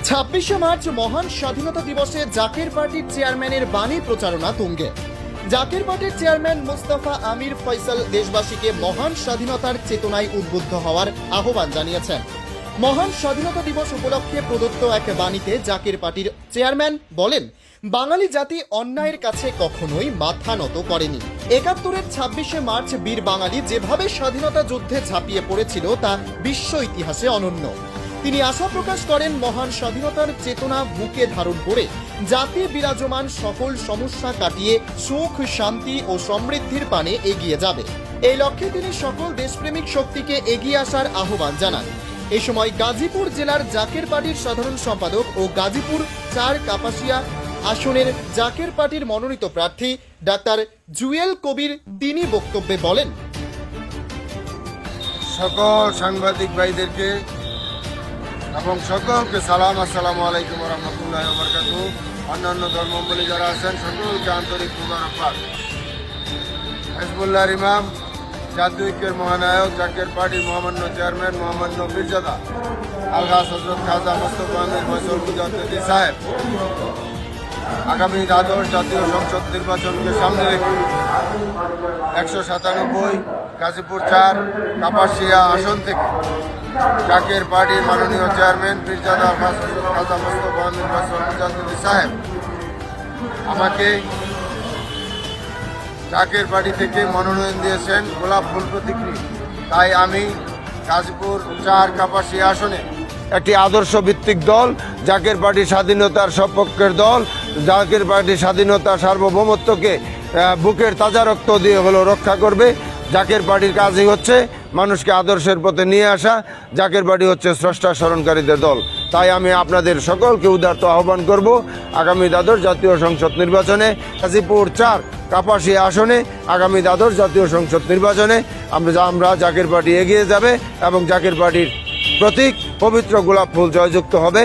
26শে March মহান স্বাধীনতা দিবসে জাকের পার্টির চেয়ারম্যানের বাণী প্রচারণা তুঙ্গে। জাকের পার্টির চেয়ারম্যান মুস্তাফা আমির ফয়সাল দেশবাসীকে মহান স্বাধীনতার চেতনায় উদ্বুদ্ধ হওয়ার আহ্বান জানিয়েছেন। মহান স্বাধীনতা দিবস উপলক্ষে প্রদত্ত এক বাণীতে জাকের পার্টির চেয়ারম্যান বলেন, বাঙালি জাতি অন্যায়ের কাছে কখনোই মাথা নত করেনি। ৭১-এর 26শে মার্চ বীর বাঙালি যেভাবে স্বাধীনতা যুদ্ধে ঝাঁপিয়ে পড়েছিল তা বিশ্ব ইতিহাসে অনন্য। তিনি আশা প্রকাশ করেন, মহান স্বাধীনতার চেতনা বুকে ধারণ করে জাতি বিরাজমান সকল সমস্যা কাটিয়ে সুখ, শান্তি ও সমৃদ্ধির পানে এগিয়ে যাবে। এই লক্ষ্যে তিনি সকল দেশপ্রেমিক শক্তিকে এগিয়ে আসার আহ্বান জানান। এই সময় গাজীপুর জেলার জাকের পার্টির সাধারণ সম্পাদক ও গাজীপুর ৪ কাপাসিয়া আসনের জাকের পার্টির মনোনীত প্রার্থী ডাক্তার জুয়েল কবির তিনি বক্তব্যে বলেন, সকল সাংবাদিক ভাইদেরকে এবং সকলকে সালাম, আসসালামু আলাইকুম রহমতুল্লাহ বরকাতুহু। অন্যান্য ধর্মাবলী যারা আছেন সকলকে আন্তরিক মুবারকবাদ। হিজবুল্লাহর ইমাম, জাতীয় ঐক্যের মহানায়ক, জাকের পার্টির মহামান্য চেয়ারম্যান মহামান্য পীরজাদা আলহাজ হযরত খাজা মোস্তফা আমির ফয়সাল মুজাদ্দিদি সাহেব আগামী দ্বাদশ জাতীয় সংসদ নির্বাচনকে সামনে রেখে ১৯৭ গাজীপুর ৪ কাপাসিয়া আসন থেকে জাকের পার্টির মাননীয় চেয়ারম্যান পীরজাদা খাজা মোস্তফা আমির ফয়সাল মুজাদ্দিদি সাহেব আমাকে জাকের পার্টি থেকে মনোনয়ন দিয়েছেন গোলাপ ফুল প্রতীক নিয়ে। তাই আমি গাজীপুর ৪ কাপাসিয়া আসনে একটি আদর্শ ভিত্তিক দল, জাকের পার্টি স্বাধীনতার সপক্ষের দল, জাকের পার্টি স্বাধীনতা সার্বভৌমত্বকে বুকের তাজা রক্ত দিয়ে রক্ষা করবে। জাকের পার্টির কাজই হচ্ছে মানুষকে আদর্শের পথে নিয়ে আসা। জাকের পার্টি হচ্ছে স্রষ্টা স্মরণকারীদের দল। তাই আমি আপনাদের সকলকে উদারত আহ্বান করব, আগামী দ্বাদশ জাতীয় সংসদ নির্বাচনে গাজীপুর ৪ কাপাসিয়া আসনে আগামী দ্বাদশ জাতীয় সংসদ নির্বাচনে আমরা জাকের পার্টি এগিয়ে যাবে এবং জাকের পার্টির প্রতীক পবিত্র গোলাপ ফুল জয়যুক্ত হবে।